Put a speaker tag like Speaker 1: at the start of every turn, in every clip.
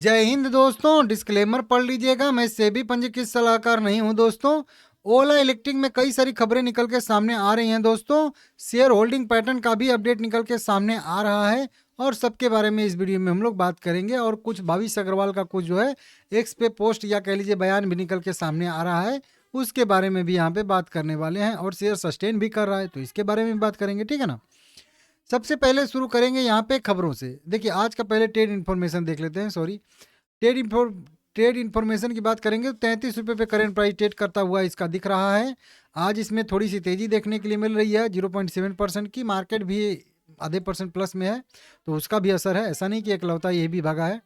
Speaker 1: जय हिंद दोस्तों। डिस्क्लेमर पढ़ लीजिएगा, मैं सेबी पंजीकृत सलाहकार नहीं हूं दोस्तों। ओला इलेक्ट्रिक में कई सारी खबरें निकल के सामने आ रही हैं दोस्तों। शेयर होल्डिंग पैटर्न का भी अपडेट निकल के सामने आ रहा है और सबके बारे में इस वीडियो में हम लोग बात करेंगे। और कुछ भावेश अग्रवाल का कुछ जो है एक्स पे पोस्ट या कह लीजिए बयान भी निकल के सामने आ रहा है, उसके बारे में भी यहाँ पे बात करने वाले हैं। और शेयर सस्टेन भी कर रहा है तो इसके बारे में भी बात करेंगे, ठीक है ना। सबसे पहले शुरू करेंगे यहाँ पे खबरों से। देखिए आज का पहले ट्रेड इन्फॉर्मेशन देख लेते हैं। Sorry, trade info trade information की बात करेंगे तो 33 रुपये पे करेंट प्राइस ट्रेड करता हुआ इसका दिख रहा है। आज इसमें थोड़ी सी तेज़ी देखने के लिए मिल रही है, 0.7% की। मार्केट भी आधे परसेंट प्लस में है तो उसका भी असर है, ऐसा नहीं कि एकलौता ये भी भागा है।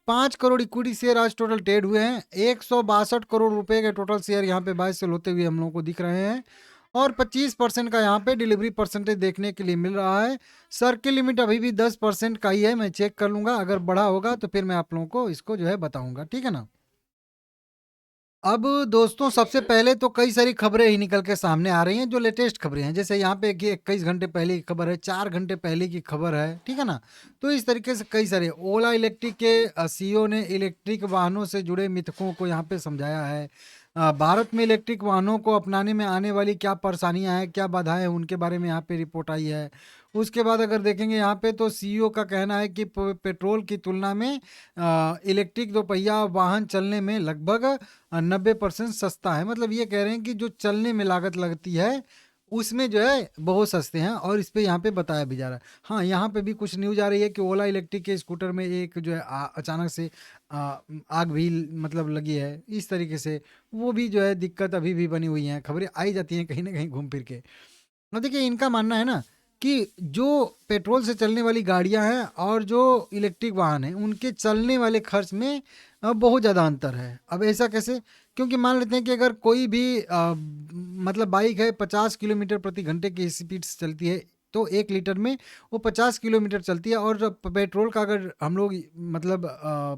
Speaker 1: 5 करोड़ इक्विटी शेयर आज टोटल ट्रेड हुए हैं। 162 करोड़ रुपए के टोटल शेयर यहाँ पे बाय सेल होते हुए हम लोगों को दिख रहे हैं। और 25% का यहाँ पे डिलीवरी परसेंटेज देखने के लिए मिल रहा है। सर्किल लिमिट अभी भी 10% का ही है, मैं चेक कर लूंगा, अगर बढ़ा होगा तो फिर मैं आप लोगों को इसको जो है बताऊंगा, ठीक है ना। अब दोस्तों सबसे पहले तो कई सारी खबरें ही निकल के सामने आ रही हैं जो लेटेस्ट खबरें हैं। जैसे यहाँ पे कि 21 घंटे पहले की खबर है, 4 घंटे पहले की खबर है, ठीक है ना। तो इस तरीके से कई सारे ओला इलेक्ट्रिक के सीईओ ने इलेक्ट्रिक वाहनों से जुड़े मिथकों को यहाँ पे समझाया है। भारत में इलेक्ट्रिक वाहनों को अपनाने में आने वाली क्या परेशानियां हैं, क्या बाधाएं हैं, उनके बारे में यहाँ पे रिपोर्ट आई है। उसके बाद अगर देखेंगे यहाँ पे तो सीईओ का कहना है कि पेट्रोल की तुलना में इलेक्ट्रिक दोपहिया वाहन चलने में लगभग 90% सस्ता है। मतलब ये कह रहे हैं कि जो चलने में लागत लगती है उसमें जो है बहुत सस्ते हैं, और इस पे यहाँ पे बताया भी जा रहा है। हाँ, यहाँ पे भी कुछ न्यूज आ रही है कि ओला इलेक्ट्रिक के स्कूटर में एक जो है अचानक से आग भी मतलब लगी है, इस तरीके से वो भी जो है दिक्कत अभी भी बनी हुई है। खबरें आई जाती हैं कहीं ना कहीं घूम फिर के। और देखिए इनका मानना है ना कि जो पेट्रोल से चलने वाली गाड़ियां हैं और जो इलेक्ट्रिक वाहन हैं उनके चलने वाले खर्च में बहुत ज़्यादा अंतर है। अब ऐसा कैसे? क्योंकि मान लेते हैं कि अगर कोई भी मतलब बाइक है 50 किलोमीटर प्रति घंटे की स्पीड से चलती है तो 1 लीटर में वो 50 किलोमीटर चलती है। और जब पेट्रोल का अगर हम लोग मतलब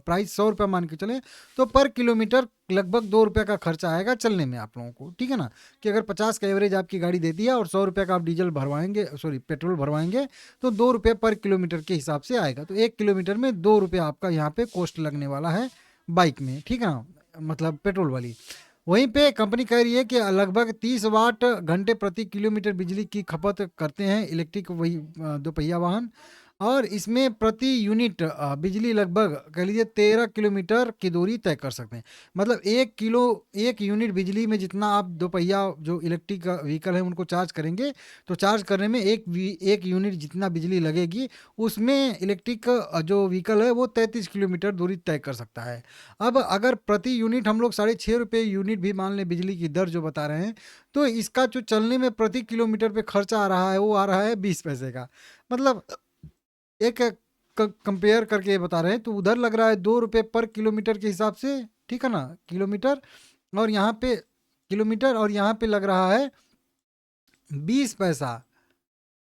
Speaker 1: प्राइस 100 रुपये मान के चलें तो पर किलोमीटर लगभग 2 रुपये का खर्चा आएगा चलने में आप लोगों को, ठीक है ना। कि अगर 50 का एवरेज आपकी गाड़ी देती है और 100 रुपये का आप डीजल भरवाएंगे, सॉरी पेट्रोल भरवाएंगे, तो 2 रुपये पर किलोमीटर के हिसाब से आएगा। तो 1 किलोमीटर में 2 रुपये आपका यहाँ पे कॉस्ट लगने वाला है बाइक में, ठीक है ना, मतलब पेट्रोल वाली। वहीं पे कंपनी कह रही है कि लगभग 30 वाट घंटे प्रति किलोमीटर बिजली की खपत करते हैं इलेक्ट्रिक वही दोपहिया वाहन। और इसमें प्रति यूनिट बिजली लगभग कह लीजिए 13 किलोमीटर की दूरी तय कर सकते हैं। मतलब 1 यूनिट बिजली में जितना आप दोपहिया जो इलेक्ट्रिक व्हीकल है उनको चार्ज करेंगे तो चार्ज करने में एक यूनिट जितना बिजली लगेगी, उसमें इलेक्ट्रिक जो व्हीकल है वो 33 किलोमीटर दूरी तय कर सकता है। अब अगर प्रति यूनिट हम लोग 6.5 रुपये यूनिट भी मान लें बिजली की दर जो बता रहे हैं, तो इसका जो चलने में प्रति किलोमीटर पे खर्चा आ रहा है वो आ रहा है 20 पैसे का। मतलब एक कंपेयर करके बता रहे हैं तो उधर लग रहा है 2 रुपये पर किलोमीटर के हिसाब से, ठीक है ना, किलोमीटर। और यहाँ पे किलोमीटर और यहाँ पे लग रहा है 20 पैसा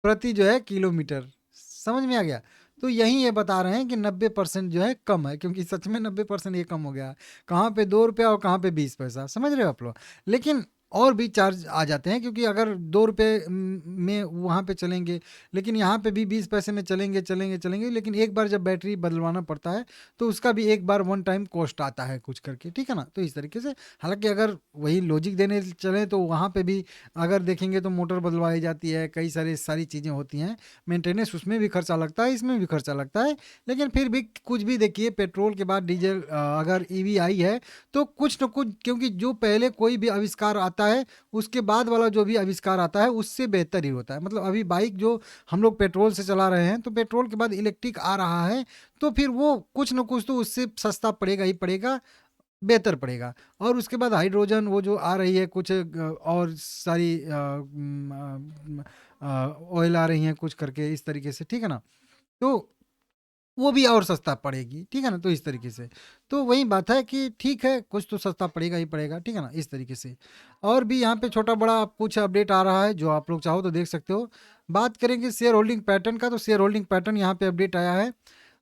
Speaker 1: प्रति जो है किलोमीटर। समझ में आ गया? तो यही ये बता रहे हैं कि 90% जो है कम है, क्योंकि सच में 90% ये कम हो गया है। कहाँ पे 2 रुपया और कहाँ पे 20 पैसा, समझ रहे हो आप लोग। लेकिन और भी चार्ज आ जाते हैं, क्योंकि अगर 2 रुपये में वहाँ पे चलेंगे लेकिन यहाँ पे भी 20 पैसे में चलेंगे चलेंगे चलेंगे, लेकिन एक बार जब बैटरी बदलवाना पड़ता है तो उसका भी एक बार वन टाइम कॉस्ट आता है कुछ करके, ठीक है ना। तो इस तरीके से हालांकि अगर वही लॉजिक देने चले तो वहाँ पे भी अगर देखेंगे तो मोटर बदलवाई जाती है, कई सारी चीज़ें होती हैं, मेंटेनेंस उसमें भी खर्चा लगता है, इसमें भी खर्चा लगता है। लेकिन फिर भी कुछ भी देखिए, पेट्रोल के बाद डीजल अगर ईवी आई है तो कुछ न कुछ, क्योंकि जो पहले कोई भी आविष्कार आता है उसके बाद वाला जो भी आविष्कार आता है उससे बेहतर ही होता है। मतलब अभी बाइक जो हम लोग पेट्रोल से चला रहे हैं तो पेट्रोल के बाद इलेक्ट्रिक आ रहा है तो फिर वो कुछ न कुछ तो उससे सस्ता पड़ेगा ही पड़ेगा, बेहतर पड़ेगा। और उसके बाद हाइड्रोजन वो जो आ रही है कुछ और सारी ऑयल आ रही हैं कुछ करके इस तरीके से, ठीक है ना। तो वो भी और सस्ता पड़ेगी, ठीक है ना। तो इस तरीके से तो वही बात है कि ठीक है, कुछ तो सस्ता पड़ेगा ही पड़ेगा, ठीक है ना, इस तरीके से। और भी यहाँ पे छोटा बड़ा कुछ अपडेट आ रहा है जो आप लोग चाहो तो देख सकते हो। बात करेंगे शेयर होल्डिंग पैटर्न का, तो शेयर होल्डिंग पैटर्न यहाँ पे अपडेट आया है।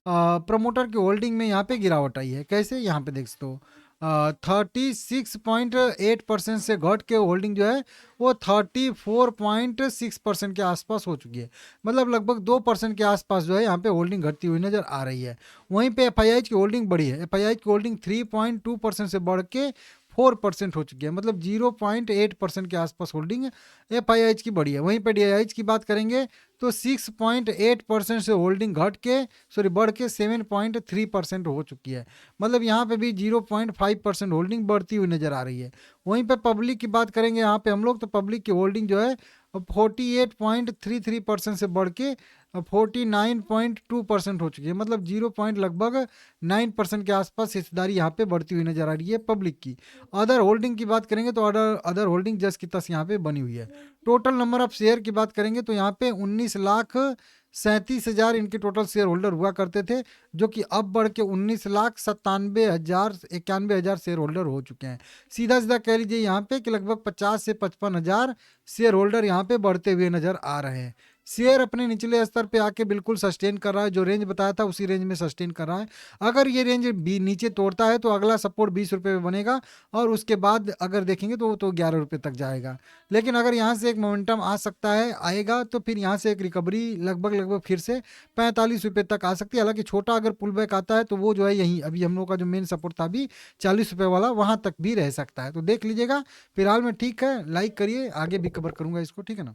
Speaker 1: प्रमोटर की होल्डिंग में यहाँ पे गिरावट आई है। कैसे? यहाँ पे देख सकते हो। 36.8% से घट के होल्डिंग जो है वो 34.6% के आसपास हो चुकी है। मतलब लगभग 2% के आसपास जो है यहाँ पे होल्डिंग घटती हुई नजर आ रही है। वहीं पे एफआईआई की होल्डिंग बढ़ी है। एफआईआई की होल्डिंग 3.2% से बढ़ के 4% हो चुकी है। मतलब 0.8% के आसपास होल्डिंग एफआईआई की बढ़ी है। वहीं पे डीआईआई की बात करेंगे तो 6.8% से होल्डिंग घट के बढ़ के 7.3% हो चुकी है। मतलब यहाँ पे भी 0.5% होल्डिंग बढ़ती हुई नजर आ रही है। वहीं पे पब्लिक की बात करेंगे यहाँ पे हम लोग, तो पब्लिक की होल्डिंग जो है 48.33% से बढ़ के 49.2% हो चुकी है। मतलब 0 लगभग 9% के आसपास हिस्सेदारी यहाँ पे बढ़ती हुई नजर आ रही है पब्लिक की। अदर होल्डिंग की बात करेंगे तो अदर होल्डिंग जस की तस यहाँ पे बनी हुई है। टोटल नंबर ऑफ शेयर की बात करेंगे तो यहाँ पे 19,37,000 इनके टोटल शेयर होल्डर हुआ करते थे, जो कि अब बढ़ के 19,97,000 शेयर होल्डर हो चुके हैं। सीधा सीधा कह लीजिए यहाँ पे कि लगभग 50 से 55,000 शेयर होल्डर यहाँ पे बढ़ते हुए नजर आ रहे हैं। शेयर अपने निचले स्तर पे आके बिल्कुल सस्टेन कर रहा है। जो रेंज बताया था उसी रेंज में सस्टेन कर रहा है। अगर ये रेंज भी नीचे तोड़ता है तो अगला सपोर्ट 20 रुपये में बनेगा और उसके बाद अगर देखेंगे तो वो तो 11 रुपये तक जाएगा। लेकिन अगर यहाँ से एक मोमेंटम आ सकता है, आएगा, तो फिर यहाँ से एक रिकवरी लगभग लगभग फिर से 45 रुपये तक आ सकती है। हालांकि छोटा अगर पुल बैक आता है तो वो जो है यही अभी हम लोग का जो मेन सपोर्ट था अभी 40 रुपये वाला, वहां तक भी रह सकता है। तो देख लीजिएगा। फिलहाल में ठीक है, लाइक करिए, आगे भी कवर करूंगा इसको, ठीक है ना।